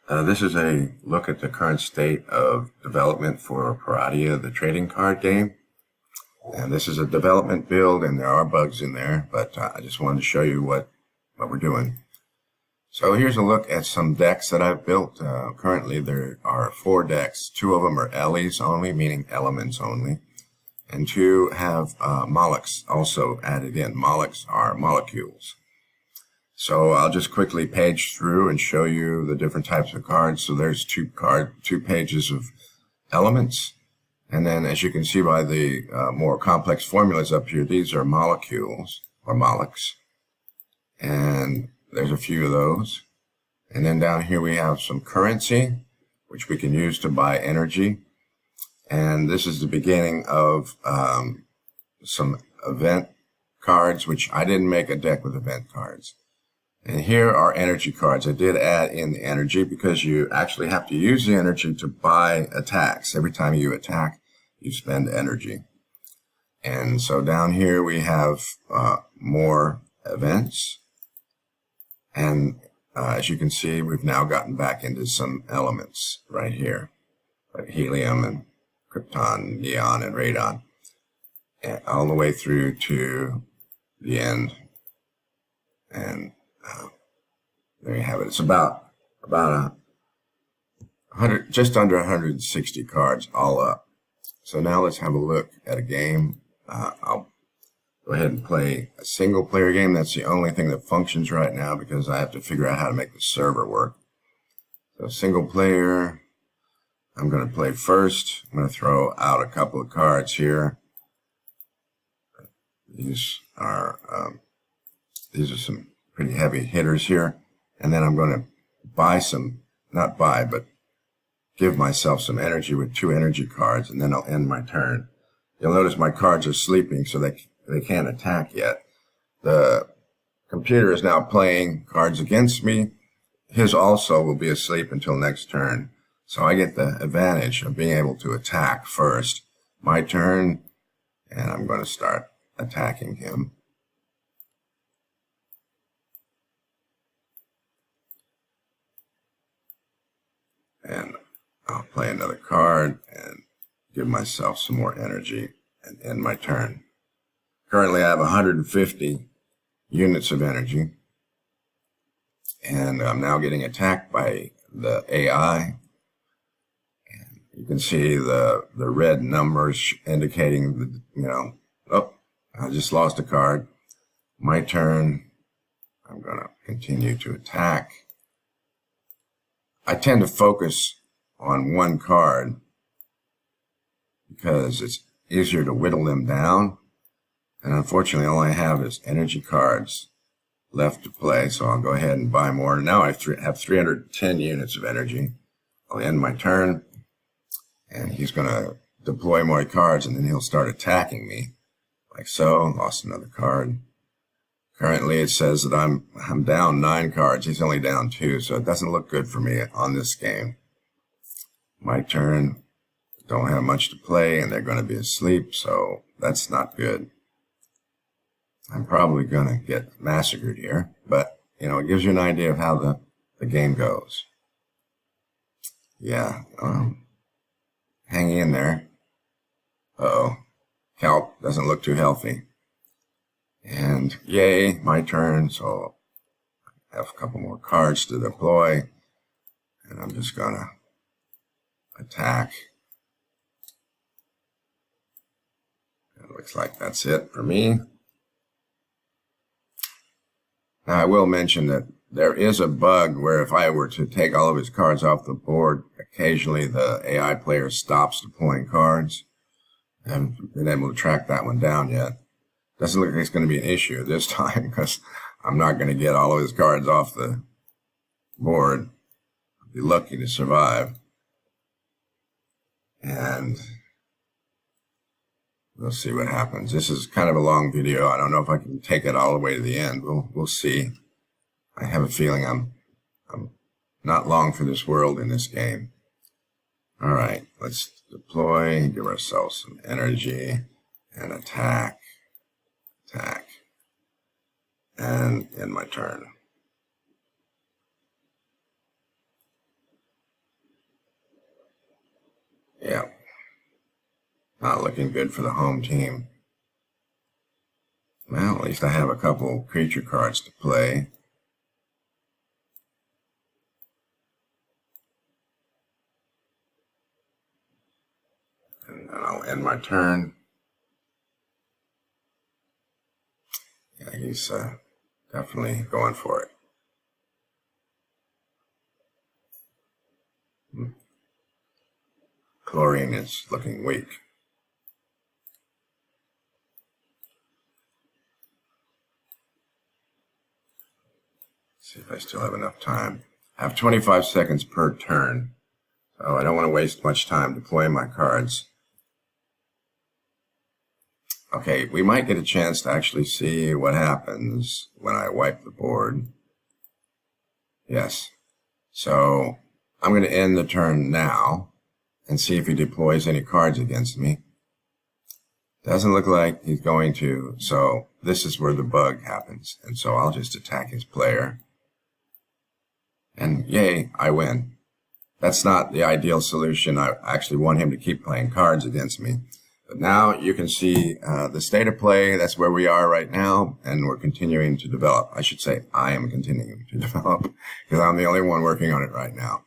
This is a look at the current state of development for Piradia, the trading card game. And this is a development build, and there are bugs in there, but I just wanted to show you what we're doing. So here's a look at some decks that I've built. Currently, there are 4 decks. 2 of them are Ellies only, meaning elements only, and 2 have Molochs also added in. Molochs are molecules. So I'll just quickly page through and show you the different types of cards. So there's 2 pages of elements. And then as you can see by the more complex formulas up here, these are molecules or Molochs. And there's a few of those. And then down here we have some currency, which we can use to buy energy. And this is the beginning of some event cards, which I didn't make a deck with event cards. And here are energy cards. I did add in the energy because you actually have to use the energy to buy attacks. Every time you attack, you spend energy. And so down here we have more events. And as you can see, we've now gotten back into some elements right here, like helium and krypton, neon, and radon, and all the way through to the end. And there you have it. It's about 100, just under 160 cards all up. So now let's have a look at a game. I'll go ahead and play a single player game. That's the only thing that functions right now because I have to figure out how to make the server work. So single player, I'm going to play first. I'm going to throw out a couple of cards here. These are some pretty heavy hitters here. And then I'm going to buy some, not buy, but give myself some energy with 2 energy cards, and then I'll end my turn. You'll notice my cards are sleeping, so they can't attack yet. The computer is now playing cards against me. His also will be asleep until next turn. So I get the advantage of being able to attack first. My turn, and I'm going to start attacking him. And I'll play another card and give myself some more energy and end my turn. Currently I have 150 units of energy. And I'm now getting attacked by the AI. And you can see the red numbers indicating, oh, I just lost a card. My turn. I'm going to continue to attack. I tend to focus on one card because it's easier to whittle them down. And unfortunately, all I have is energy cards left to play, so I'll go ahead and buy more. Now I have 310 units of energy. I'll end my turn, and he's going to deploy more cards, and then he'll start attacking me, like so. Lost another card. Currently, it says that I'm down 9 cards. He's only down 2, so it doesn't look good for me on this game. My turn. Don't have much to play, and they're going to be asleep, so that's not good. I'm probably going to get massacred here, but, it gives you an idea of how the game goes. Yeah, hanging in there. Uh-oh. Kelp doesn't look too healthy. And yay, my turn, so I have a couple more cards to deploy, and I'm just going to attack. It looks like that's it for me. Now, I will mention that there is a bug where if I were to take all of his cards off the board, occasionally the AI player stops deploying cards. I haven't been able to track that one down yet. Doesn't look like it's going to be an issue this time because I'm not going to get all of his cards off the board. I'll be lucky to survive. And we'll see what happens. This is kind of a long video. I don't know if I can take it all the way to the end. We'll see. I have a feeling I'm not long for this world in this game. All right, let's deploy, give ourselves some energy, and attack, and end my turn. Not looking good for the home team. Well, at least I have a couple creature cards to play. And then I'll end my turn. Yeah, he's definitely going for it. Chlorine is looking weak. See if I still have enough time. I have 25 seconds per turn, so I don't want to waste much time deploying my cards. Okay, we might get a chance to actually see what happens when I wipe the board. Yes. So I'm going to end the turn now and see if he deploys any cards against me. Doesn't look like he's going to, so this is where the bug happens. And so I'll just attack his player. And yay, I win. That's not the ideal solution. I actually want him to keep playing cards against me. But now you can see the state of play. That's where we are right now, and we're continuing to develop. I should say I am continuing to develop because I'm the only one working on it right now.